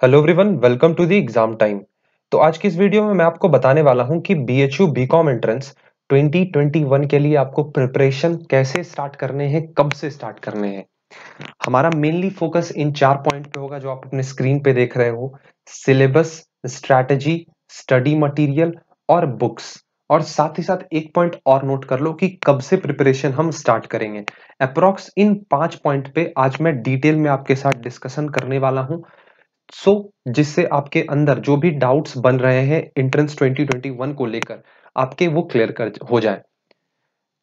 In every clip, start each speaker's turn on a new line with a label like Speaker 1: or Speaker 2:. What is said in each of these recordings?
Speaker 1: Hello everyone, welcome to the exam time. तो आज की इस वीडियो में मैं आपको बताने वाला हूं कि बीएचयू बीकॉम एंट्रेंस 2021 के लिए आपको प्रिपरेशन कैसे स्टार्ट करने हैं, कब से स्टार्ट करने हैं। हमारा मेनली फोकस इन 4 पॉइंट पे होगा जो आप अपने स्क्रीन पे देख रहे हो। सिलेबस, स्ट्रैटेजी, स्टडी मटेरियल और बुक्स। और साथ ही साथ एक पॉइंट और नोट कर लो कि कब से प्रिपरेशन हम स्टार्ट करेंगे। अप्रॉक्स इन 5 पॉइंट पे आज मैं डिटेल में आपके साथ डिस्कशन करने वाला हूं। जिससे आपके अंदर जो भी डाउट्स बन रहे हैं एंट्रेंस 2021 को लेकर आपके वो क्लियर कर हो जाए।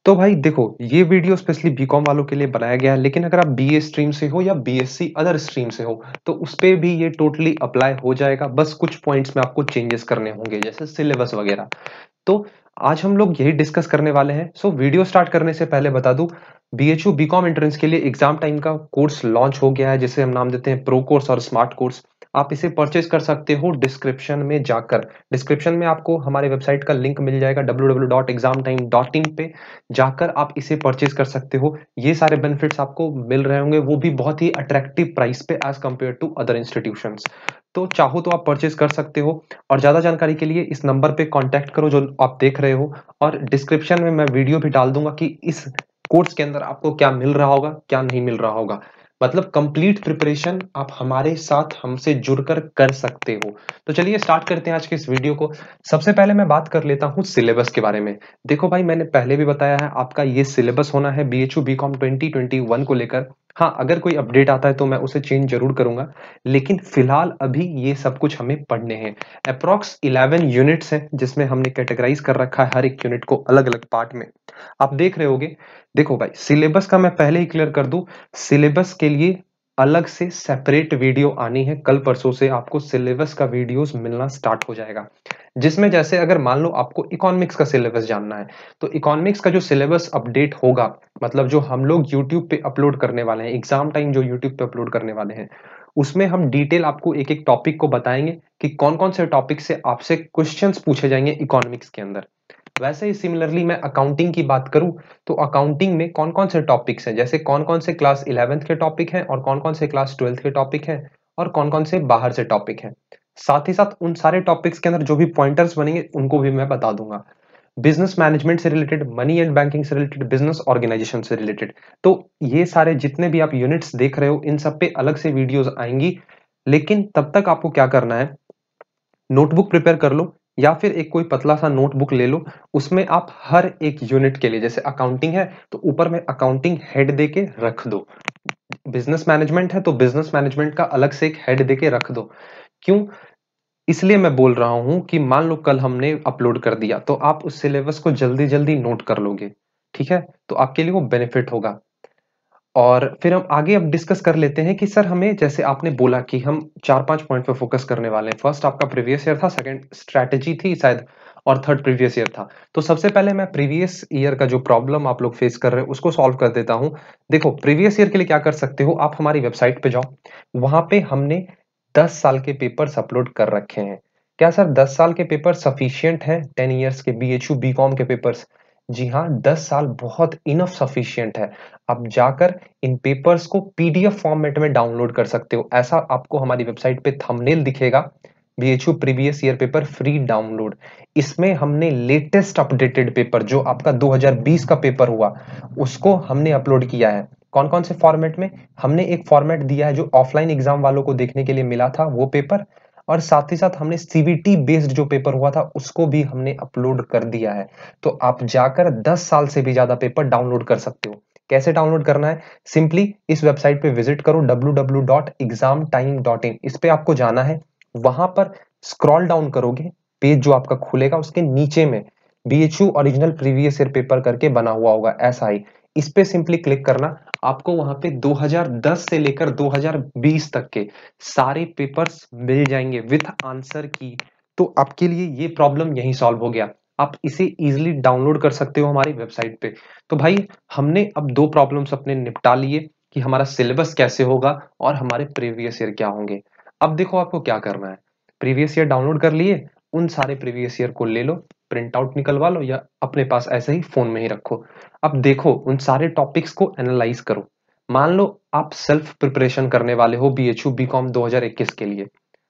Speaker 1: तो भाई देखो, ये वीडियो स्पेशली बीकॉम वालों के लिए बनाया गया है, लेकिन अगर आप बीए स्ट्रीम से हो या बीएससी अदर स्ट्रीम से हो तो उस पे भी ये टोटली अप्लाई हो जाएगा। बस कुछ पॉइंट्स में आपको चेंजेस करने होंगे जैसे सिलेबस वगैरह। तो आज हम लोग यही डिस्कस करने वाले हैं। वीडियो स्टार्ट करने से पहले बता दूं, बीएचयू बीकॉम एंट्रेंस के लिए एग्जाम टाइम का कोर्स लॉन्च हो गया है जिसे हम नाम देते हैं प्रो कोर्स और स्मार्ट कोर्स। आप इसे परचेज कर सकते हो डिस्क्रिप्शन में जाकर। डिस्क्रिप्शन में आपको हमारे वेबसाइट का लिंक मिल जाएगा www.examtime.in पे जाकर आप इसे परचेज कर सकते हो। ये सारे बेनिफिट्स आपको मिल रहे होंगे, वो भी बहुत ही अट्रैक्टिव प्राइस पे as compare to other institutions. तो चाहो तो आप परचेज कर सकते हो। और ज्यादा जानकारी के लिए इस नंबर पे कांटेक्ट करो जो आप देख रहे हो। और डिस्क्रिप्शन में मैं वीडियो भी डाल दूंगा कि इस कोर्स के अंदर आपको क्या मिल रहा होगा, क्या नहीं मिल रहा होगा। मतलब कंप्लीट प्रिपरेशन आप हमारे साथ हमसे जुड़कर कर सकते हो। तो चलिए स्टार्ट करते हैं आज के इस वीडियो को। सबसे पहले मैं बात कर लेता हूं सिलेबस के बारे में। देखो भाई, मैंने पहले भी बताया है आपका ये सिलेबस होना है बीएचयू बीकॉम 2021 को लेकर। हाँ, अगर कोई अपडेट आता है तो मैं उसे चेंज जरूर करूंगा, लेकिन फिलहाल अभी ये सब कुछ हमें पढ़ने हैं। अप्रॉक्स 11 यूनिट्स हैं जिसमें हमने कैटेगराइज कर रखा है हर एक यूनिट को अलग अलग पार्ट में। आप देख रहे होगे। देखो भाई, सिलेबस का मैं पहले ही क्लियर कर दूं। सिलेबस के लिए अलग से सेपरेट वीडियो आनी है। कल परसों से आपको सिलेबस का वीडियोस मिलना स्टार्ट हो जाएगा, जिसमें जैसे अगर मान लो आपको इकोनॉमिक्स का सिलेबस जानना है तो इकोनॉमिक्स का जो सिलेबस अपडेट होगा, मतलब जो हम लोग यूट्यूब पे अपलोड करने वाले हैं, एग्जाम टाइम जो यूट्यूब पे अपलोड करने वाले हैं, उसमें हम डिटेल आपको एक एक टॉपिक को बताएंगे कि कौन कौन से टॉपिक से आपसे क्वेश्चंस पूछे जाएंगे इकोनॉमिक्स के अंदर। वैसे ही सिमिलरली मैं अकाउंटिंग की बात करूं तो अकाउंटिंग में कौन कौन से टॉपिक्स हैं, जैसे कौन कौन से क्लास 11th के टॉपिक हैं और कौन कौन से क्लास 12th के टॉपिक हैं और कौन कौन से बाहर से टॉपिक हैं। साथ ही साथ उन सारे टॉपिक्स के अंदर जो भी पॉइंटर्स बनेंगे उनको भी मैं बता दूंगा। बिजनेस मैनेजमेंट से रिलेटेड, मनी एंड बैंकिंग से रिलेटेड, बिजनेस ऑर्गेनाइजेशन से रिलेटेड। तो ये सारे जितने भी आप यूनिट्स देख रहे हो इन सब पे अलग से वीडियोस आएंगी। लेकिन तब तक आपको क्या करना है, नोटबुक प्रिपेयर कर लो या फिर एक कोई पतला सा नोटबुक ले लो। उसमें आप हर एक यूनिट के लिए, जैसे अकाउंटिंग है तो ऊपर में अकाउंटिंग हेड दे के रख दो। बिजनेस मैनेजमेंट है तो बिजनेस मैनेजमेंट का अलग से एक हेड दे के रख दो। क्यों? इसलिए मैं बोल रहा हूं कि मान लो कल हमने अपलोड कर दिया तो आप उस सिलेबस को जल्दी जल्दी नोट कर लोगे। ठीक है, तो आपके लिए वो बेनिफिट होगा। और फिर हम आगे अब डिस्कस कर लेते हैं कि सर हमें, जैसे आपने बोला कि हम 4-5 पॉइंट पे फोकस करने वाले हैं। फर्स्ट आपका प्रीवियस ईयर था, सेकंड स्ट्रैटेजी थी शायद, और थर्ड प्रीवियस ईयर था। तो सबसे पहले मैं प्रीवियस ईयर का जो प्रॉब्लम आप लोग फेस कर रहे हैं उसको सॉल्व कर देता हूं। देखो, प्रीवियस ईयर के लिए क्या कर सकते हो, आप हमारी वेबसाइट पे जाओ। वहां पे हमने 10 साल के पेपर्स अपलोड कर रखे हैं। क्या सर 10 साल के पेपर सफिशियंट है 10 ईयर्स के बीएचयू बीकॉम के पेपर्स? जी हाँ, 10 साल बहुत इनफ सफिशियंट है। आप जाकर इन पेपर्स को पीडीएफ फॉर्मेट में डाउनलोड कर सकते हो। ऐसा आपको हमारी वेबसाइट पे थंबनेल दिखेगा, BHU previous year paper free download. इसमें हमने लेटेस्ट अपडेटेड पेपर जो आपका 2020 का पेपर हुआ उसको हमने अपलोड किया है। कौन कौन से फॉर्मेट में? हमने एक फॉर्मेट दिया है जो ऑफलाइन एग्जाम वालों को देखने के लिए मिला था, वो पेपर। और साथ ही साथ हमने सीवीटी बेस्ड जो पेपर हुआ था उसको भी हमने अपलोड कर दिया है। तो आप जाकर 10 साल से भी ज्यादा पेपर डाउनलोड कर सकते हो। कैसे डाउनलोड करना है? सिंपली इस वेबसाइट पे विजिट करो www.examtime.in। इस पे आपको जाना है। वहां पर स्क्रॉल डाउन करोगे, पेज जो आपका खुलेगा उसके नीचे में BHU original previous year paper करके बना हुआ होगा ऐसा ही। इस पे सिंपली क्लिक करना। आपको वहां पे 2010 से लेकर 2020 तक के सारे पेपर्स मिल जाएंगे विथ आंसर की। तो आपके लिए ये प्रॉब्लम यही सॉल्व हो गया। आप इसे इजीली डाउनलोड कर सकते हो हमारी वेबसाइट पे। तो भाई, हमने अब दो प्रॉब्लम्स अपने निपटा लिए कि हमारा सिलेबस कैसे होगा और हमारे प्रीवियस ईयर क्या होंगे। अब देखो आपको क्या करना है। प्रीवियस ईयर डाउनलोड कर लिए, उन सारे प्रीवियस ईयर को ले लो, प्रिंट आउट निकलवा लो या अपने पास ऐसे ही फोन में ही रखो। अब देखो उन सारे टॉपिक्स को एनालाइज करो। मान लो आप सेल्फ प्रिपरेशन करने वाले हो बीएचयू बीकॉम 2021 के लिए।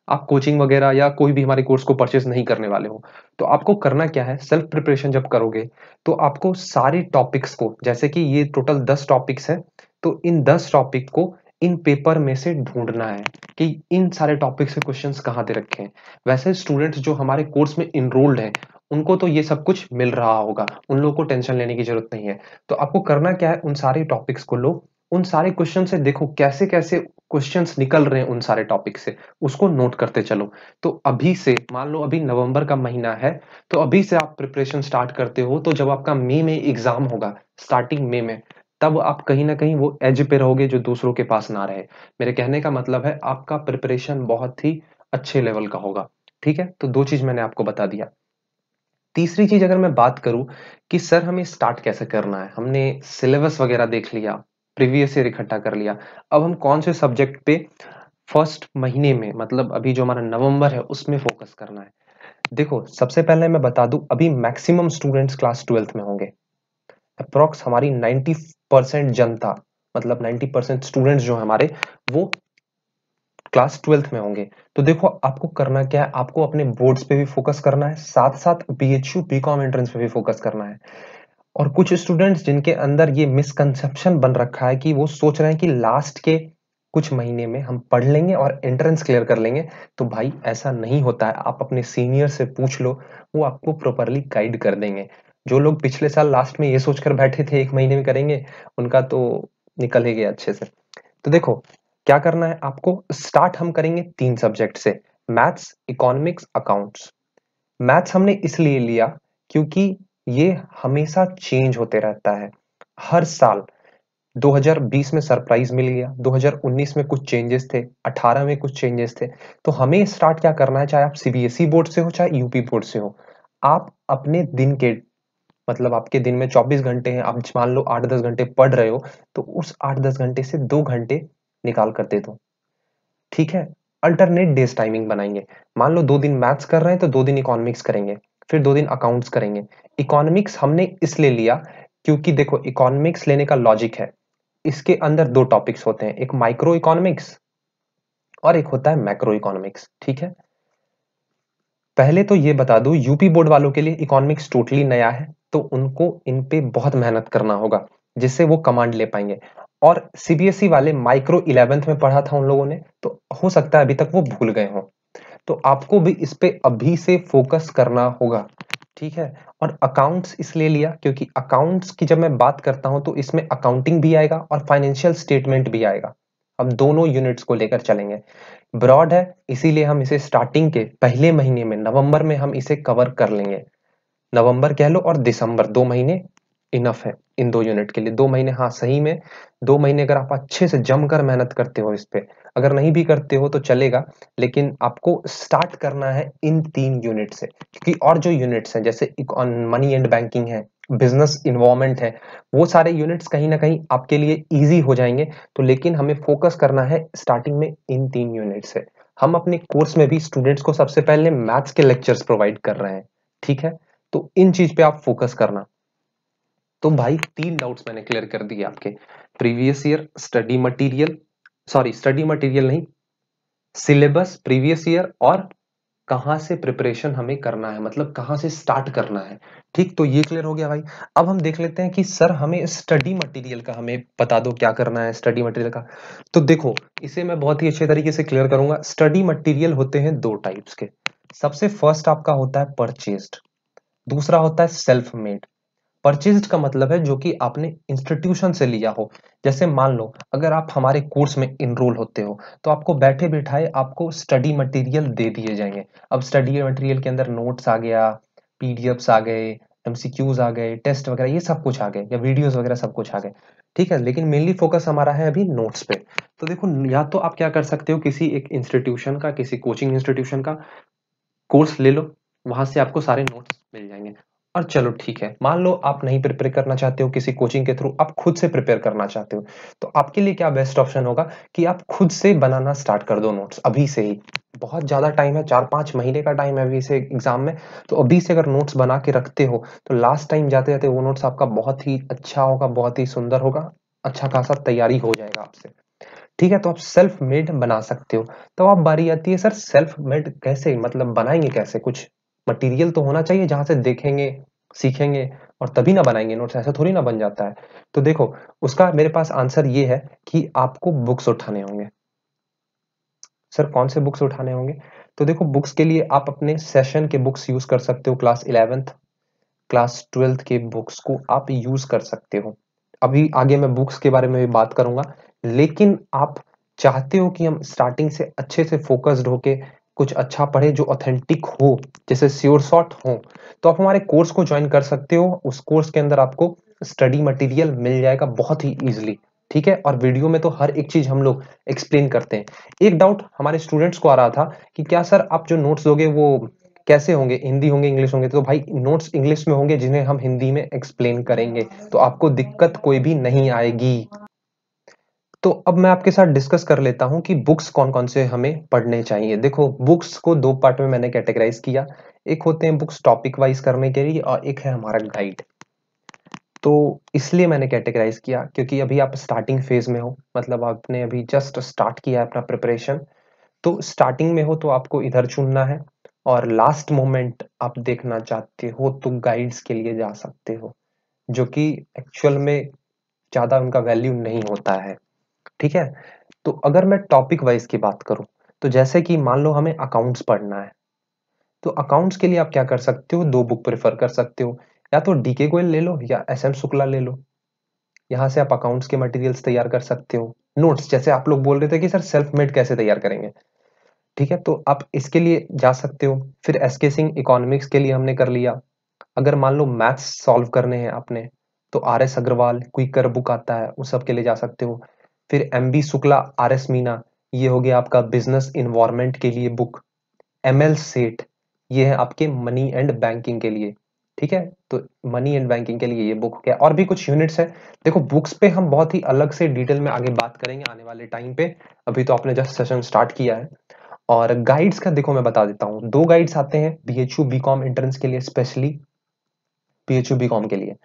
Speaker 1: आप कोचिंग वगैरह या कोई भी हमारे कोर्स को परचेज नहीं करने वाले हो, तो आपको करना क्या है, सेल्फ प्रिपरेशन जब करोगे तो आपको सारे टॉपिक्स को, जैसे कि ये टोटल 10 टॉपिक्स हैं, तो इन 10 टॉपिक को इन पेपर में से ढूंढना है कि इन सारे टॉपिक से क्वेश्चंस कहाँ दे रखे हैं। वैसे स्टूडेंट्स जो हमारे कोर्स में इनरोल्ड हैं उनको तो ये सब कुछ मिल रहा होगा, उन लोगों को टेंशन लेने की जरूरत नहीं है। तो आपको करना क्या है, उन सारे टॉपिक्स को लो, उन सारे क्वेश्चन से देखो कैसे कैसे क्वेश्चंस निकल रहे हैं उन सारे टॉपिक से, उसको नोट करते चलो। तो अभी से मान लो अभी नवंबर का महीना है, तो अभी से आप प्रिपरेशन स्टार्ट करते हो, तो जब आपका मई में एग्जाम होगा, स्टार्टिंग मई में, तब आप कहीं ना कहीं वो एज पे रहोगे जो दूसरों के पास ना रहे। मेरे कहने का मतलब है आपका प्रिपरेशन बहुत ही अच्छे लेवल का होगा। ठीक है, तो दो चीज मैंने आपको बता दिया। तीसरी चीज अगर मैं बात करूं कि सर हमें स्टार्ट कैसे करना है, हमने सिलेबस वगैरह देख लिया, प्रीवियस ईयर इकट्ठा कर लिया, अब हम कौन से सब्जेक्ट पे फर्स्ट महीने में, मतलब अभी जो हमारा नवंबर है उसमें फोकस करना है। देखो सबसे पहले मैं बता दूं, अभी मैक्सिमम स्टूडेंट्स क्लास 12th में होंगे। अप्रोक्स हमारी 90% जनता, मतलब 90% स्टूडेंट्स जो है हमारे, वो क्लास 12th में होंगे। तो देखो आपको करना क्या है, आपको अपने बोर्ड्स पे भी फोकस करना है, साथ साथ बीएचयू बीकॉम एंट्रेंस पे भी फोकस करना है। और कुछ स्टूडेंट्स जिनके अंदर ये मिसकंसेप्शन बन रखा है कि वो सोच रहे हैं कि लास्ट के कुछ महीने में हम पढ़ लेंगे और एंट्रेंस क्लियर कर लेंगे, तो भाई ऐसा नहीं होता है। आप अपने सीनियर से पूछ लो, वो आपको प्रॉपरली गाइड कर देंगे। जो लोग पिछले साल लास्ट में ये सोचकर बैठे थे एक महीने में करेंगे, उनका तो निकल ही गया अच्छे से। तो देखो क्या करना है आपको, स्टार्ट हम करेंगे 3 सब्जेक्ट से, मैथ्स, इकोनॉमिक्स, अकाउंट्स। मैथ्स हमने इसलिए लिया क्योंकि ये हमेशा चेंज होते रहता है, हर साल। 2020 में सरप्राइज मिल गया, 2019 में कुछ चेंजेस थे, 18 में कुछ चेंजेस थे। तो हमें स्टार्ट क्या करना है, चाहे आप सीबीएसई बोर्ड से हो चाहे यूपी बोर्ड से हो, आप अपने दिन के, मतलब आपके दिन में 24 घंटे हैं, आप मान लो 8-10 घंटे पढ़ रहे हो, तो उस 8-10 घंटे से 2 घंटे निकाल कर दे दो। ठीक है, अल्टरनेट डेज टाइमिंग बनाएंगे। मान लो 2 दिन मैथ्स कर रहे हैं तो 2 दिन इकोनॉमिक्स करेंगे, फिर 2 दिन अकाउंट्स करेंगे। इकोनॉमिक्स हमने इसलिए लिया क्योंकि देखो इकोनॉमिक्स लेने का लॉजिक है, इसके अंदर 2 टॉपिक्स होते हैं, एक माइक्रो इकोनॉमिक्स और एक होता है मैक्रो इकोनॉमिक्स। ठीक है, पहले तो ये बता दूं, यूपी बोर्ड वालों के लिए इकोनॉमिक्स टोटली नया है, तो उनको इन पे बहुत मेहनत करना होगा जिससे वो कमांड ले पाएंगे। और सीबीएसई वाले माइक्रो 11th में पढ़ा था उन लोगों ने, तो हो सकता है अभी तक वो भूल गए हों। तो आपको भी इस पे अभी से फोकस करना होगा। ठीक है, और अकाउंट्स इसलिए लिया क्योंकि अकाउंट्स की जब मैं बात करता हूं तो इसमें अकाउंटिंग भी आएगा और फाइनेंशियल स्टेटमेंट भी आएगा। हम दोनों यूनिट्स को लेकर चलेंगे। ब्रॉड है, इसीलिए हम इसे स्टार्टिंग के पहले महीने में, नवंबर में हम इसे कवर कर लेंगे। नवंबर कह लो और दिसंबर, 2 महीने इनफ है इन 2 यूनिट के लिए। 2 महीने, हाँ सही में 2 महीने अगर आप अच्छे से जमकर मेहनत करते हो इस पे, अगर नहीं भी करते हो तो चलेगा, लेकिन आपको स्टार्ट करना है इन 3 यूनिट से। क्योंकि और जो यूनिट्स हैं जैसे मनी एंड बैंकिंग है, बिजनेस इन्वॉल्वमेंट है, वो सारे यूनिट्स कहीं ना कहीं आपके लिए इजी हो जाएंगे। तो लेकिन हमें फोकस करना है स्टार्टिंग में इन 3 यूनिट से। हम अपने कोर्स में भी स्टूडेंट्स को सबसे पहले मैथ्स के लेक्चर्स प्रोवाइड कर रहे हैं। ठीक है, तो इन चीज पे आप फोकस करना। तो भाई 3 डाउट्स मैंने क्लियर कर दिए आपके, previous year study material, sorry study material नहीं, सिलेबस, प्रीवियस ईयर, और कहां से प्रिपरेशन हमें करना है, मतलब कहां से स्टार्ट करना है। ठीक, तो ये क्लियर हो गया भाई। अब हम देख लेते हैं कि सर हमें स्टडी मटेरियल का हमें बता दो क्या करना है स्टडी मटेरियल का। तो देखो इसे मैं बहुत ही अच्छे तरीके से क्लियर करूंगा। स्टडी मटेरियल होते हैं 2 टाइप्स के। सबसे फर्स्ट आपका होता है परचेज्ड, दूसरा होता है सेल्फ मेड। परचेज्ड का मतलब है जो कि आपने इंस्टीट्यूशन से लिया हो। जैसे मान लो अगर आप हमारे कोर्स में इनरोल होते हो, तो आपको बैठे बिठाए आपको स्टडी मटेरियल दे दिए जाएंगे। अब स्टडी मटेरियल के अंदर नोट्स आ गया, पीडीएफ्स आ गए, एमसीक्यूज आ गए, टेस्ट वगैरह ये सब कुछ आ गए, या वीडियोस वगैरह सब कुछ आ गए। ठीक है, लेकिन मेनली फोकस हमारा है अभी नोट्स पे। तो देखो या तो आप क्या कर सकते हो, किसी एक इंस्टीट्यूशन का, किसी कोचिंग इंस्टीट्यूशन का कोर्स ले लो, वहां से आपको सारे नोट्स मिल जाएंगे। और चलो ठीक है, मान लो आप नहीं प्रिपेयर करना चाहते हो किसी कोचिंग के थ्रू, आप खुद से प्रिपेयर करना चाहते हो, तो आपके लिए क्या बेस्ट ऑप्शन होगा कि आप खुद से बनाना स्टार्ट कर दो नोट्स अभी से ही। बहुत ज्यादा टाइम है, 4-5 महीने का टाइम है अभी से एग्जाम में। तो अभी से अगर नोट्स बना के रखते हो तो लास्ट टाइम जाते जाते वो नोट्स आपका बहुत ही अच्छा होगा, बहुत ही सुंदर होगा, अच्छा खासा तैयारी हो जाएगा आपसे। ठीक है, तो आप सेल्फ मेड बना सकते हो। तो अब बारी आती है, सर सेल्फ मेड कैसे, मतलब बनाएंगे कैसे? कुछ मटेरियल तो होना चाहिए जहां से देखेंगे, सीखेंगे और तभी ना बनाएंगे नोट्स, ऐसा थोड़ी ना बन जाता है। तो देखो, उसका मेरे पास आंसर ये है कि आपको बुक्स उठाने होंगे। सर कौन से बुक्स उठाने होंगे? तो देखो, बुक्स के लिए आप अपने सेशन के बुक्स यूज कर सकते हो, क्लास 11th क्लास 12th के बुक्स को आप यूज कर सकते हो। अभी आगे मैं बुक्स के बारे में भी बात करूंगा, लेकिन आप चाहते हो कि हम स्टार्टिंग से अच्छे से फोकस्ड होके कुछ अच्छा पढ़े जो ऑथेंटिक हो, जैसे श्योर शॉट हो, तो आप हमारे कोर्स को ज्वाइन कर सकते हो। उस कोर्स के अंदर आपको स्टडी मटेरियल मिल जाएगा बहुत ही इजीली। ठीक है, और वीडियो में तो हर एक चीज हम लोग एक्सप्लेन करते हैं। एक डाउट हमारे स्टूडेंट्स को आ रहा था कि क्या सर आप जो नोट्स दोगे वो कैसे होंगे, हिंदी होंगे इंग्लिश होंगे? तो भाई नोट्स इंग्लिश में होंगे जिन्हें हम हिंदी में एक्सप्लेन करेंगे, तो आपको दिक्कत कोई भी नहीं आएगी। तो अब मैं आपके साथ डिस्कस कर लेता हूं कि बुक्स कौन कौन से हमें पढ़ने चाहिए। देखो, बुक्स को दो पार्ट में मैंने कैटेगराइज किया। एक होते हैं बुक्स टॉपिक वाइज करने के लिए और एक है हमारा गाइड। तो इसलिए मैंने कैटेगराइज किया क्योंकि अभी आप स्टार्टिंग फेज में हो, मतलब आपने अभी जस्ट स्टार्ट किया है अपना प्रिपरेशन। तो स्टार्टिंग में हो तो आपको इधर चुनना है, और लास्ट मोमेंट आप देखना चाहते हो तो गाइड्स के लिए जा सकते हो, जो कि एक्चुअल में ज्यादा उनका वैल्यू नहीं होता है। ठीक है, तो अगर मैं टॉपिक वाइज की बात करूं, तो जैसे कि मान लो हमें अकाउंट्स पढ़ना है, तो अकाउंट्स के लिए आप क्या कर सकते हो, दो बुक प्रेफर कर सकते हो। या तो डीके गोयल ले लो या एस एम शुक्ला ले लो। यहाँ से आप अकाउंट्स के मटेरियल्स तैयार कर सकते हो। नोट्स, जैसे आप लोग बोल रहे थे कि सर सेल्फ मेड कैसे तैयार करेंगे, ठीक है, तो आप इसके लिए जा सकते हो। फिर एसके सिंह इकोनॉमिक्स के लिए हमने कर लिया। अगर मान लो मैथ्स सॉल्व करने हैं आपने, तो R S Agarwal quicker book आता है, उस सब के लिए जा सकते हो। फिर M B Shukla, R S Meena, ये हो गया आपका बिजनेस इन्वायरमेंट के लिए बुक। एम एल सेठ, ये है आपके मनी एंड बैंकिंग के लिए। ठीक है, तो मनी एंड बैंकिंग के लिए ये बुक हो गया, और भी कुछ यूनिट्स है। देखो, बुक्स पे हम बहुत ही अलग से डिटेल में आगे बात करेंगे आने वाले टाइम पे। अभी तो आपने जस्ट सेशन स्टार्ट किया है। और गाइड्स का देखो मैं बता देता हूँ, दो गाइड्स आते हैं बीएचयू बीकॉम एंट्रेंस के लिए, स्पेशली बीएचयू बीकॉम के लिए,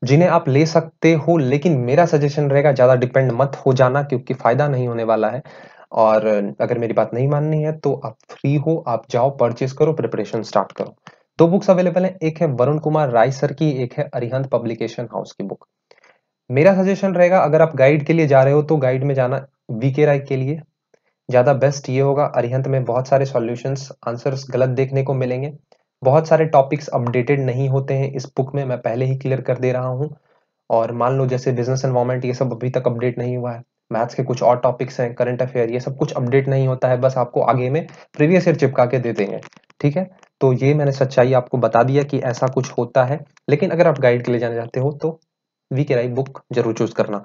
Speaker 1: जिन्हें आप ले सकते हो, लेकिन मेरा सजेशन रहेगा ज्यादा डिपेंड मत हो जाना, क्योंकि फायदा नहीं होने वाला है। और अगर मेरी बात नहीं माननी है तो आप फ्री हो, आप जाओ परचेस करो, प्रिपरेशन स्टार्ट करो। दो बुक्स अवेलेबल है, एक है वरुण कुमार राय सर की, एक है अरिहंत पब्लिकेशन हाउस की बुक। मेरा सजेशन रहेगा, अगर आप गाइड के लिए जा रहे हो तो गाइड में जाना वीके राय के लिए ज्यादा बेस्ट ये होगा। अरिहंत में बहुत सारे सॉल्यूशंस आंसर्स गलत देखने को मिलेंगे, बहुत सारे टॉपिक्स अपडेटेड नहीं होते हैं इस बुक में, मैं पहले ही क्लियर कर दे रहा हूँ। और मान लो जैसे बिजनेस एनवायरनमेंट, ये सब अभी तक अपडेट नहीं हुआ है। मैथ्स के कुछ और टॉपिक्स हैं, करंट अफेयर, ये सब कुछ अपडेट नहीं होता है, बस आपको आगे में प्रीवियस ईयर चिपका के दे देंगे। ठीक है, तो ये मैंने सच्चाई आपको बता दिया कि ऐसा कुछ होता है। लेकिन अगर आप गाइड के लिए जाना चाहते हो तो वी के राई बुक जरूर चूज करना।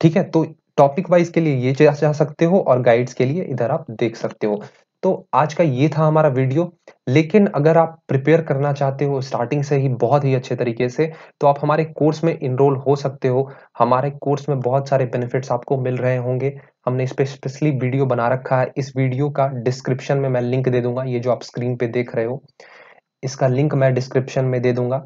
Speaker 1: ठीक है, तो टॉपिक वाइज के लिए ये जा सकते हो, और गाइड्स के लिए इधर आप देख सकते हो। तो आज का ये था हमारा वीडियो। लेकिन अगर आप प्रिपेयर करना चाहते हो स्टार्टिंग से ही बहुत ही अच्छे तरीके से, तो आप हमारे कोर्स में इनरोल हो सकते हो। हमारे कोर्स में बहुत सारे बेनिफिट्स आपको मिल रहे होंगे। हमने इस पे स्पेशली वीडियो बना रखा है, इस वीडियो का डिस्क्रिप्शन में मैं लिंक दे दूंगा, ये जो आप स्क्रीन पे देख रहे हो इसका लिंक मैं डिस्क्रिप्शन में दे दूंगा।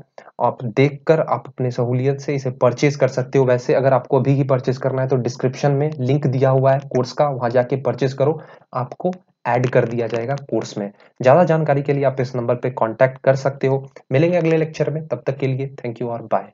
Speaker 1: आप देखकर आप अपने सहूलियत से इसे परचेज कर सकते हो। वैसे अगर आपको अभी ही परचेज करना है तो डिस्क्रिप्शन में लिंक दिया हुआ है कोर्स का, वहां जाके परचेज करो, आपको ऐड कर दिया जाएगा कोर्स में। ज्यादा जानकारी के लिए आप इस नंबर पे कांटेक्ट कर सकते हो। मिलेंगे अगले लेक्चर में, तब तक के लिए थैंक यू और बाय।